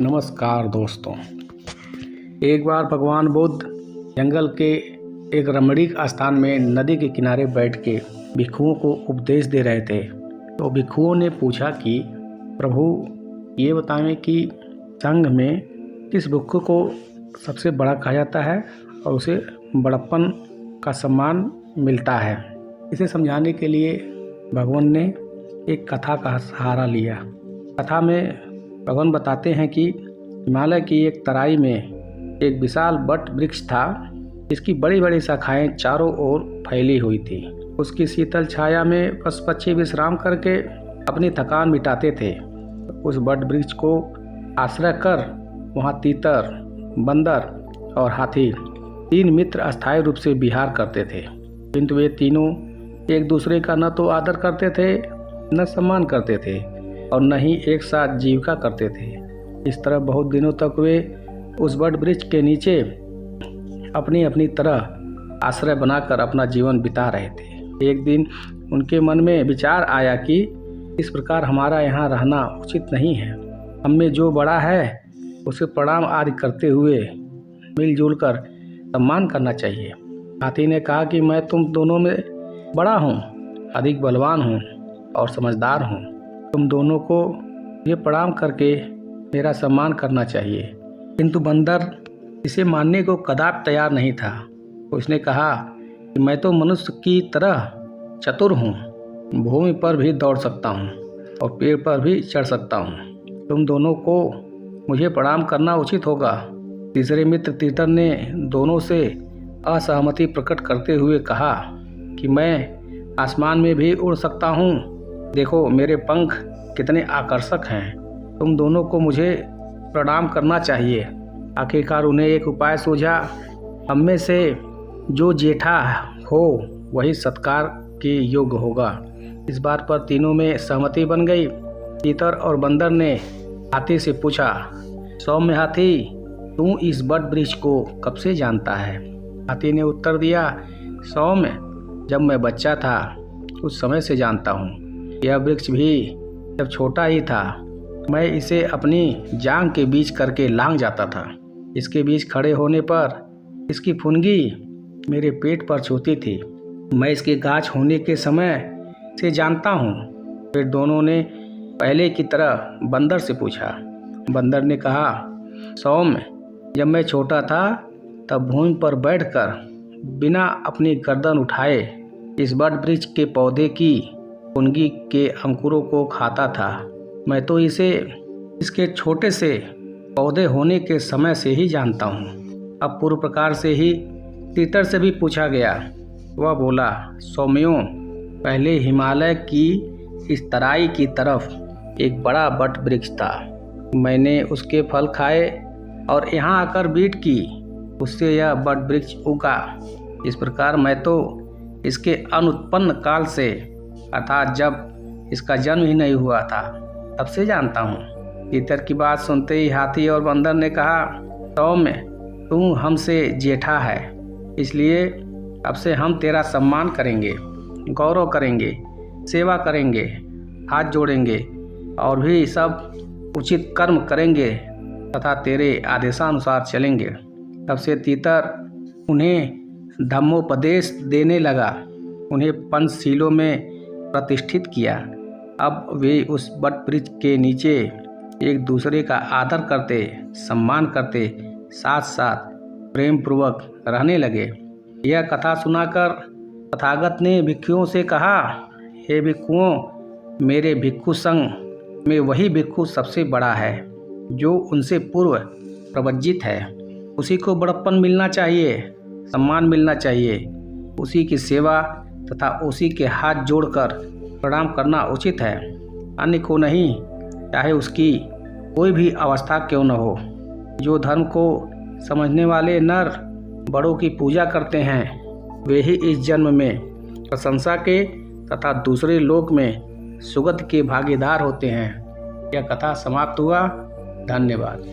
नमस्कार दोस्तों। एक बार भगवान बुद्ध जंगल के एक रमणीक स्थान में नदी के किनारे बैठ के भिक्षुओं को उपदेश दे रहे थे। तो भिक्षुओं ने पूछा कि प्रभु ये बताएं कि संघ में किस भिक्षु को सबसे बड़ा कहा जाता है और उसे बड़प्पन का सम्मान मिलता है। इसे समझाने के लिए भगवान ने एक कथा का सहारा लिया। कथा में भगवान बताते हैं कि हिमालय की एक तराई में एक विशाल वट वृक्ष था, जिसकी बड़ी बड़ी शाखाएं चारों ओर फैली हुई थी। उसकी शीतल छाया में पशु पक्षी विश्राम करके अपनी थकान मिटाते थे। उस वट वृक्ष को आश्रय कर वहां तीतर, बंदर और हाथी 3 मित्र अस्थायी रूप से विहार करते थे। किंतु वे तीनों एक दूसरे का न तो आदर करते थे, न सम्मान करते थे और न ही एक साथ जीविका करते थे। इस तरह बहुत दिनों तक वे उस वट वृक्ष के नीचे अपनी अपनी तरह आश्रय बनाकर अपना जीवन बिता रहे थे। एक दिन उनके मन में विचार आया कि इस प्रकार हमारा यहाँ रहना उचित नहीं है। हम में जो बड़ा है उसे प्रणाम आदि करते हुए मिलजुल कर सम्मान करना चाहिए। हाथी ने कहा कि मैं तुम दोनों में बड़ा हूँ, अधिक बलवान हूँ और समझदार हूँ। तुम दोनों को ये प्रणाम करके मेरा सम्मान करना चाहिए। किंतु बंदर इसे मानने को कदापि तैयार नहीं था। उसने कहा कि मैं तो मनुष्य की तरह चतुर हूँ, भूमि पर भी दौड़ सकता हूँ और पेड़ पर भी चढ़ सकता हूँ। तुम दोनों को मुझे प्रणाम करना उचित होगा। तीसरे मित्र तीतर ने दोनों से असहमति प्रकट करते हुए कहा कि मैं आसमान में भी उड़ सकता हूँ। देखो मेरे पंख कितने आकर्षक हैं। तुम दोनों को मुझे प्रणाम करना चाहिए। आखिरकार उन्हें एक उपाय सूझा। हम में से जो जेठा हो वही सत्कार के योग्य होगा। इस बात पर तीनों में सहमति बन गई। तीतर और बंदर ने हाथी से पूछा, सौम्य हाथी, तू इस वट वृक्ष को कब से जानता है? हाथी ने उत्तर दिया, सौम्य, जब मैं बच्चा था उस समय से जानता हूँ। यह वृक्ष भी जब छोटा ही था मैं इसे अपनी जांघ के बीच करके लांग जाता था। इसके बीच खड़े होने पर इसकी फुनगी मेरे पेट पर छूती थी। मैं इसके गाछ होने के समय से जानता हूँ। फिर दोनों ने पहले की तरह बंदर से पूछा। बंदर ने कहा, सौम्य, जब मैं छोटा था तब भूमि पर बैठकर बिना अपनी गर्दन उठाए इस वट वृक्ष के पौधे की फुनगी के अंकुरों को खाता था। मैं तो इसे इसके छोटे से पौधे होने के समय से ही जानता हूँ। अब पूर्व प्रकार से ही तीतर से भी पूछा गया। वह बोला, सौम्यों, पहले हिमालय की इस तराई की तरफ एक बड़ा वट वृक्ष था। मैंने उसके फल खाए और यहाँ आकर बीट की, उससे यह वट वृक्ष उगा। इस प्रकार मैं तो इसके अनुत्पन्न काल से, अर्थात जब इसका जन्म ही नहीं हुआ था, तब से जानता हूँ। तीतर की बात सुनते ही हाथी और बंदर ने कहा, सौम्य, तू हमसे जेठा है, इसलिए अब से हम तेरा सम्मान करेंगे, गौरव करेंगे, सेवा करेंगे, हाथ जोड़ेंगे और भी सब उचित कर्म करेंगे तथा तेरे आदेशानुसार चलेंगे। तब से तीतर उन्हें धम्मोपदेश देने लगा, उन्हें पंचशीलों में प्रतिष्ठित किया। अब वे उस वट वृक्ष के नीचे एक दूसरे का आदर करते, सम्मान करते, साथ साथ प्रेम पूर्वक रहने लगे। यह कथा सुनाकर तथागत ने भिक्षुओं से कहा, हे भिक्षुओं, मेरे भिक्षु संघ में वही भिक्षु सबसे बड़ा है जो उनसे पूर्व प्रवज्जित है। उसी को बड़प्पन मिलना चाहिए, सम्मान मिलना चाहिए। उसी की सेवा तथा उसी के हाथ जोड़कर प्रणाम करना उचित है, अन्य को नहीं, चाहे उसकी कोई भी अवस्था क्यों न हो। जो धर्म को समझने वाले नर बड़ों की पूजा करते हैं वे ही इस जन्म में प्रशंसा के तथा दूसरे लोक में सुगति के भागीदार होते हैं। यह कथा समाप्त हुआ। धन्यवाद।